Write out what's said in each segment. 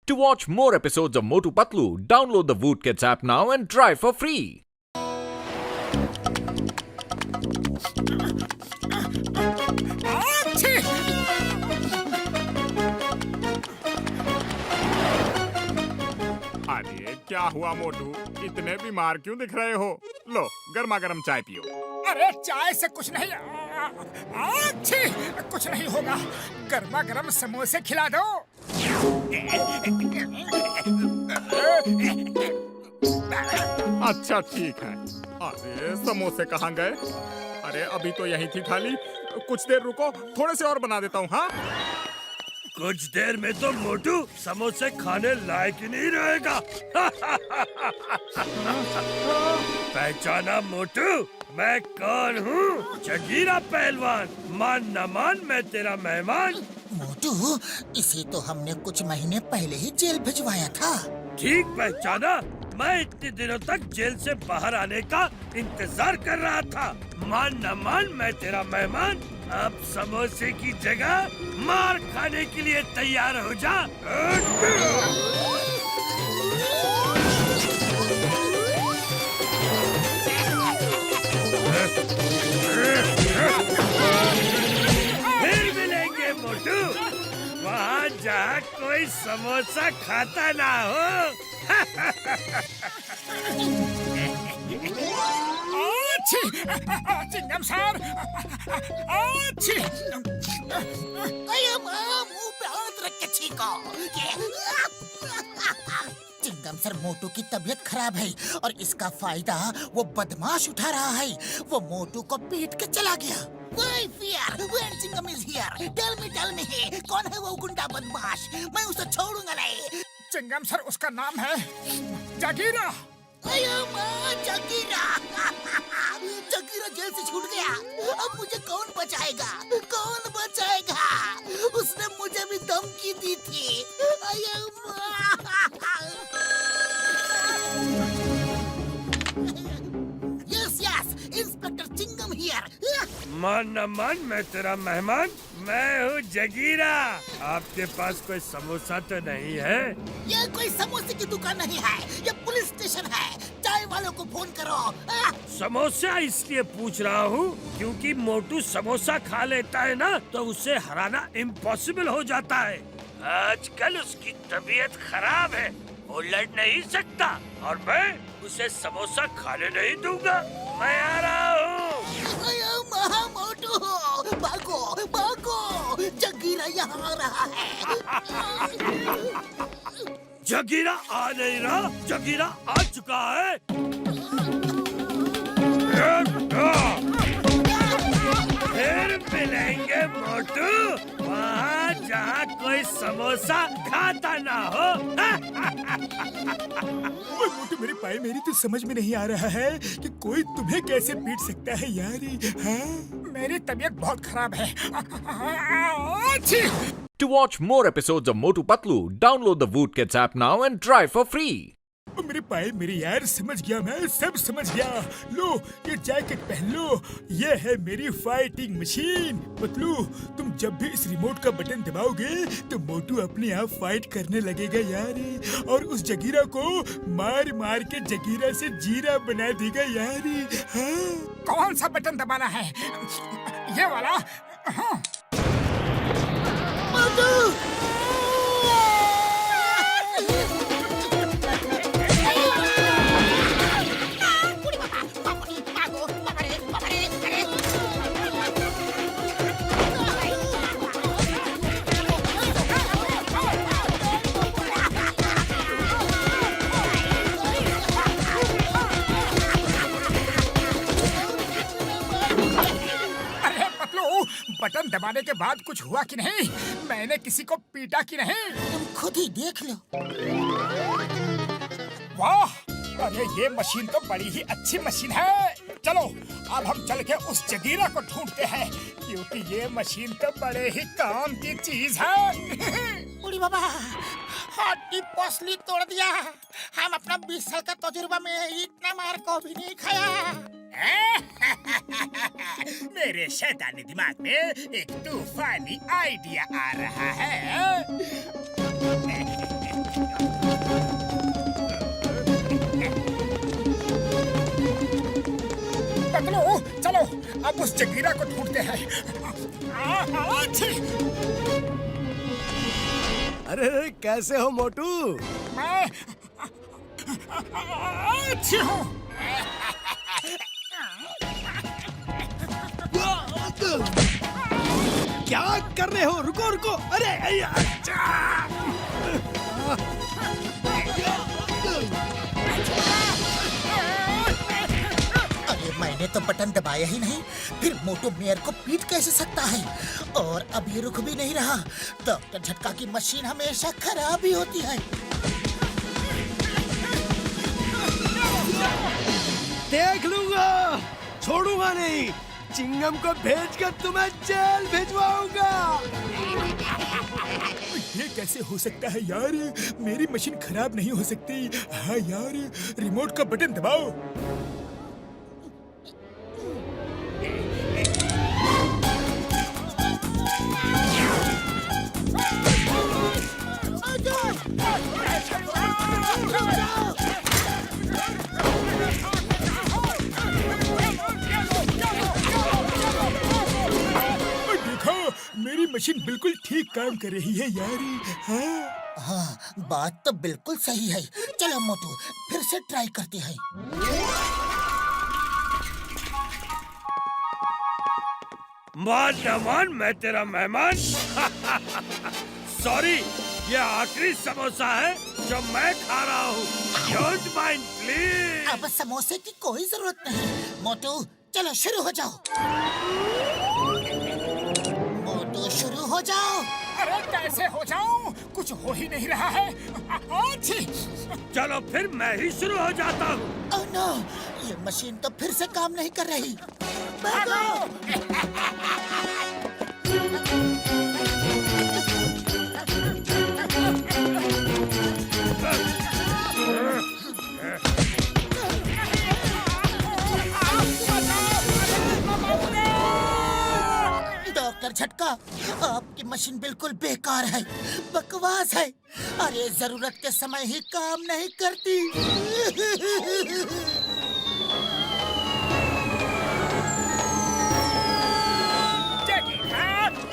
To watch more episodes of Motu Patlu, download the Voot Kids app now and try for free. अरे क्या हुआ मोटू, इतने बीमार क्यों दिख रहे हो? लो गर्मा गर्म चाय पियो। अरे चाय से कुछ नहीं, कुछ नहीं होगा। गर्मा गर्म समोसे खिला दो। अच्छा ठीक है। अरे समोसे कहाँ गए? अरे अभी तो यही थी थाली। कुछ देर रुको, थोड़े से और बना देता हूँ। हाँ कुछ देर में तो मोटू समोसे खाने लायक ही नहीं रहेगा। पहचाना मोटू, मैं कौन हूँ? जगीरा पहलवान। मान न मान मैं तेरा मेहमान। मोटू, इसे तो हमने कुछ महीने पहले ही जेल भिजवाया था। ठीक पहचाना, मैं इतने दिनों तक जेल से बाहर आने का इंतजार कर रहा था। मान न मान मैं तेरा मेहमान। अब समोसे की जगह मार खाने के लिए तैयार हो जा। फिर मिलेंगे मोटू, वहाँ जहाँ कोई समोसा खाता ना हो। चिंगम सर, मुंह पे हाथ रख के छींको। चिंगम सर, मोटू की तबीयत खराब है और इसका फायदा वो बदमाश उठा रहा है। वो मोटू को पीट के चला गया। Chingam is here. Tell me, कौन है वो गुंडा बदमाश? मैं उसे छोड़ूंगा नहीं। चिंगम सर, उसका नाम है जगीरा। जगीरा जगीरा जेल से छूट गया। अब मुझे कौन बचाएगा? कौन बचाएगा? उसने मुझे भी धमकी दी थी। Yes, inspector Chingam here. मान न मान मैं तेरा मेहमान। मैं हूँ जगीरा। आपके पास कोई समोसा तो नहीं है? ये कोई समोसे की दुकान नहीं है, ये पुलिस स्टेशन है। चाय वालों को फोन करो। समोसा इसलिए पूछ रहा हूँ क्योंकि मोटू समोसा खा लेता है ना, तो उसे हराना इम्पॉसिबल हो जाता है। आजकल उसकी तबीयत खराब है, वो लड़ नहीं सकता और मैं उसे समोसा खाने नहीं दूंगा। मैं आ रहा हूँ। मोटू, भागो, जगीरा यहाँ आ रहा है। जगीरा आ नहीं रहा, जगीरा आ चुका है। फिर मिलेंगे मोटू, वहाँ जहाँ कोई समोसा खाता ना हो। मोटू मेरे भाई, मेरी तो समझ में नहीं आ रहा है कि कोई तुम्हें कैसे पीट सकता है यार। हाँ? मेरी तबीयत बहुत खराब है। To watch more episodes of Motu Patlu, download the Voot Kids app now and try for free. मेरे भाई, मेरे यार, समझ गया, मैं सब समझ गया। लो ये जैकेट पहन लो, ये है मेरी फाइटिंग मशीन। पतलू, तुम जब भी इस रिमोट का बटन दबाओगे तो मोटू अपने आप फाइट करने लगेगा यार, और उस जगीरा को मार मार के जगीरा से जीरा बना देगा यार। हाँ? कौन सा बटन दबाना है? ये वाला? हाँ। बटन दबाने के बाद कुछ हुआ कि नहीं? मैंने किसी को पीटा कि नहीं? तुम खुद ही देख लो। वाह, अरे ये मशीन तो बड़ी ही अच्छी मशीन है। चलो अब हम चल के उस जगीरा को ढूंढते हैं, क्योंकि ये मशीन तो बड़े ही काम की चीज है। बूढ़ी बाबा, हड्डी पसली तोड़ दिया। हम अपना 20 साल का तजुर्बा में इतना मार को भी नहीं खाया। मेरे शैतानी दिमाग में एक तूफानी आइडिया आ रहा है। अब उस जगीरा को ढूंढते हैं। छी! अरे कैसे हो मोटू? मैं अच्छी हूँ। क्या कर रहे हो? रुको रुको। अरे अरे मैंने तो बटन दबाया ही नहीं, फिर मोटू मेयर को पीट कैसे सकता है? और अब ये रुक भी नहीं रहा। डॉक्टर झटका की मशीन हमेशा खराब ही होती है। देख लूंगा, छोड़ूंगा नहीं। चिंगम को भेजकर तुम्हें जेल भिजवाऊंगा। ये कैसे हो सकता है यार? मेरी मशीन खराब नहीं हो सकती। हाँ यार, रिमोट का बटन दबाओ। मेरी मशीन बिल्कुल ठीक काम कर रही है यार। हाँ हाँ, बात तो बिल्कुल सही है। चलो मोटू, फिर से ट्राई करते हैं। मान न मान, मैं तेरा मेहमान। सॉरी, ये आखिरी समोसा है जो मैं खा रहा हूँ। Don't mind please. अब समोसे की कोई जरूरत नहीं। मोटू चलो शुरू हो जाओ। मोटू शुरू हो जाओ। अरे कैसे हो जाऊं? कुछ हो ही नहीं रहा है। छी! चलो फिर मैं ही शुरू हो जाता हूँ। ओह नो, ये मशीन तो फिर से काम नहीं कर रही। भागो! डॉक्टर झटका, आपकी मशीन बिल्कुल बेकार है, बकवास है। अरे जरूरत के समय ही काम नहीं करती।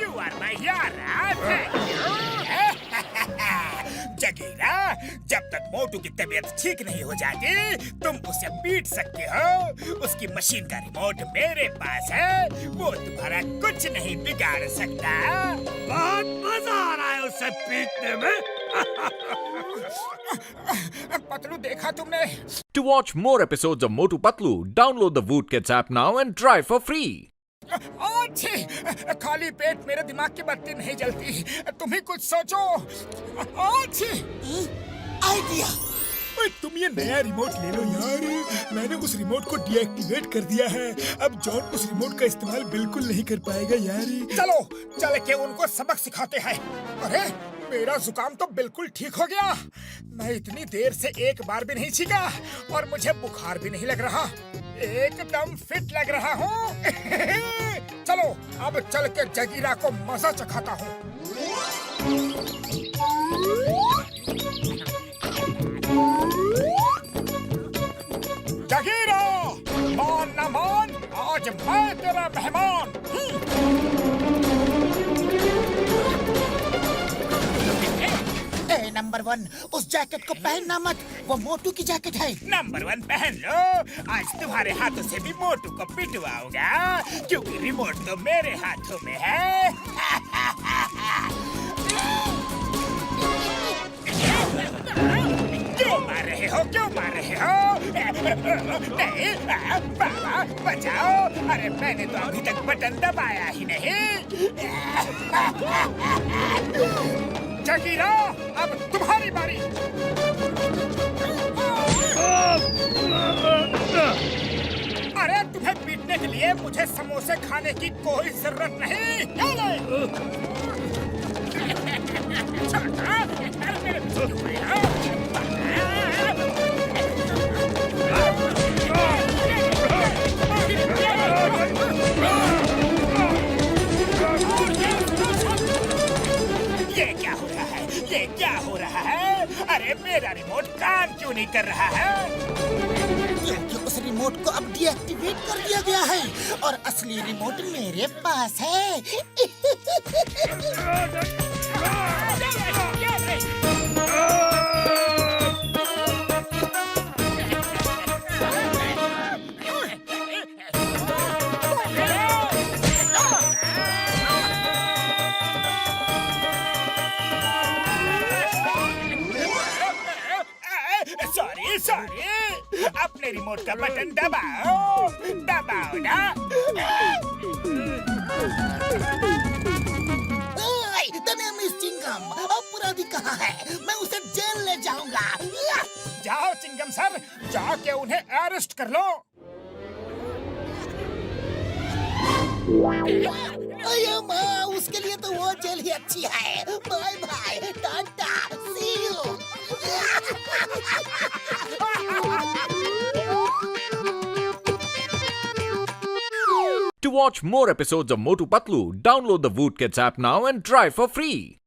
You are my hero. Jagira, जब तक मोटू की तबीयत ठीक नहीं हो जाती, तुम उसे पीट सकते हो। उसकी मशीन का रिमोट मेरे पास है, वो तुम्हारा कुछ नहीं बिगाड़ सकता। बहुत मजा आ रहा है उसे पीटने में। पतलू, देखा तुमने? To watch more episodes of Motu Patlu, download the Voot Kids app now and try for free. अच्छी! खाली पेट मेरे दिमाग की बत्ती नहीं जलती। तुम ही कुछ सोचो। अच्छी! आइडिया। तुम ये नया रिमोट ले लो यार। मैंने उस रिमोट को डीएक्टिवेट कर दिया है। अब जॉन उस रिमोट का इस्तेमाल बिल्कुल नहीं कर पाएगा यार। चलो चल के उनको सबक सिखाते हैं। अरे मेरा जुकाम तो बिल्कुल ठीक हो गया। मैं इतनी देर से एक बार भी नहीं छींका और मुझे बुखार भी नहीं लग रहा। एकदम फिट लग रहा हूँ। चलो अब चल के जगीरा को मजा चखाता हूँ। जगीरा, मान न मान, आज मैं तेरा मेहमान। नंबर 1, उस जैकेट को पहनना मत, वो मोटू की जैकेट है। नंबर 1 पहन लो। आज तुम्हारे हाथों से भी मोटू को पिटवाऊंगा, क्योंकि रिमोट तो मेरे हाथों में है। क्यों मार रहे हो? क्यों मार रहे हो? नहीं, बाबा बचाओ। अरे मैंने तो अभी तक बटन दबाया ही नहीं। जगीरा, अब तुम्हारी बारी। अरे तुम्हें पीटने के लिए मुझे समोसे खाने की कोई जरूरत नहीं। ये क्या हो रहा है? ये क्या हो रहा है? अरे मेरा रिमोट काम क्यों नहीं कर रहा है? क्योंकि उस रिमोट को अब डीएक्टिवेट कर दिया गया है और असली रिमोट मेरे पास है। सॉरी अपने रिमोट का बटन दबाओ दबाओ ना। चिंगम अपराधी कहाँ है? मैं उसे जेल ले जाऊंगा। जाओ चिंगम सर, जाके उन्हें अरेस्ट कर लो। अरे माँ, उसके लिए तो वो जेल ही अच्छी है। Bye bye, tata, see you. To watch more episodes of Motu Patlu, download the Voot Kids app now and try for free.